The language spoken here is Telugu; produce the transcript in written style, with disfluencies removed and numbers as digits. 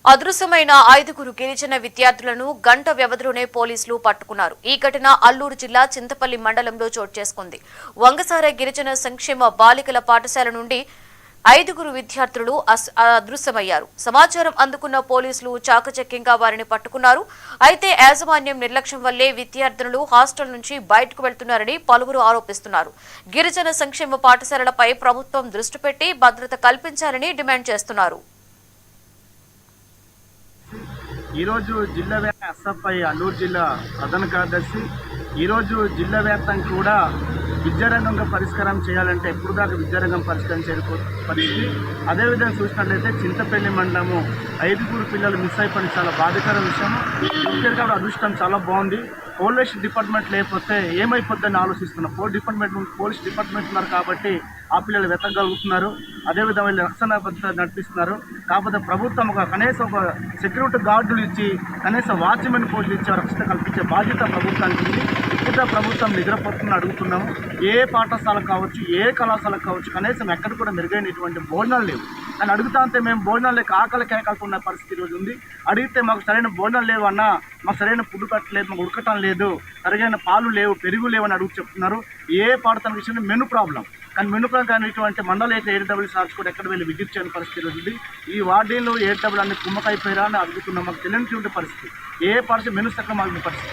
అదృశ్యమైన 5 గిరిజన విద్యార్థులను గంట వ్యవధిలోనే పోలీసులు పట్టుకున్నారు. ఈ ఘటన అల్లూరు జిల్లా చింతపల్లి మండలంలో చోటు చేసుకుంది. వంగసార గిరిజన సంక్షేమ బాలికల పాఠశాల నుండి 5 విద్యార్థులు అదృశ్యమయ్యారు. సమాచారం అందుకున్న పోలీసులు చాకచక్యంగా వారిని పట్టుకున్నారు. అయితే యాజమాన్యం నిర్లక్ష్యం వల్లే విద్యార్థులు హాస్టల్ నుంచి బయటకు వెళ్తున్నారని పలువురు ఆరోపిస్తున్నారు. గిరిజన సంక్షేమ పాఠశాలలపై ప్రభుత్వం దృష్టి పెట్టి భద్రత కల్పించాలని డిమాండ్ చేస్తున్నారు. ఈరోజు జిల్లా ఎస్ఎఫ్ఐ అల్లూరు జిల్లా ప్రధాన కార్యదర్శి ఈరోజు జిల్లా వ్యాప్తంగా కూడా విద్యారంగంగా పరిష్కారం చేయాలంటే ఎప్పుడు దాకా విద్యారంగం పరిష్కారం పరిస్థితి. అదేవిధంగా చూసినట్లయితే చింతపల్లి మండలము 5 పిల్లలు మిస్ అయిపోయిన చాలా బాధాకర విషయం. ముఖ్యంగా అదృష్టం చాలా బాగుంది. పోలీస్ డిపార్ట్మెంట్ లేకపోతే ఏమైపోద్దని ఆలోచిస్తున్నాం. పోలీస్ డిపార్ట్మెంట్ ఉన్నారు కాబట్టి ఆ పిల్లలు వెతకగలుగుతున్నారు. అదేవిధంగా వీళ్ళు రక్షణ భద్రత నడిపిస్తున్నారు. కాకపోతే ప్రభుత్వం కనీసం ఒక సెక్యూరిటీ గార్డులు ఇచ్చి కనీసం వాచ్మెన్ పోస్టులు ఇచ్చి రక్షణ కల్పించే బాధ్యత ప్రభుత్వానికి ఉంది. ఇప్పుడు ప్రభుత్వం నిద్రపోతుందని అడుగుతున్నాము. ఏ పాఠశాల కావచ్చు, ఏ కళాశాల కావచ్చు, కనీసం ఎక్కడ కూడా మెరుగైనటువంటి భోజనాలు లేవు. అని అడుగుతా ఉంటే మేము భోజనాలు లేక ఆకలి కేకలుతున్న పరిస్థితి ఈరోజు ఉంది. అడిగితే మాకు సరైన భోజనాలు లేవు అన్నా, మాకు సరైన ఫుడ్ కట్టలేదు, మాకు ఉడకటం లేదు, సరైన పాలు లేవు, పెరుగు లేవు అని అడుగు చెప్తున్నారు. ఏ పాఠశాల విషయంలో మెను ప్రాబ్లం. కానీ మెను ప్రాబ్లం కానిటువంటి మండలం అయితే 8 సార్స్ కూడా ఎక్కడ వెళ్ళి విజిట్ చేయని పరిస్థితి ఉంది. ఈ వార్డీలో 8 అన్ని కుమ్మకైపోయారా అని అడుగుతున్నాం. మాకు తెలియని పరిస్థితి. ఏ పరిస్థితి మెను సక్కగా మాకు పరిస్థితి.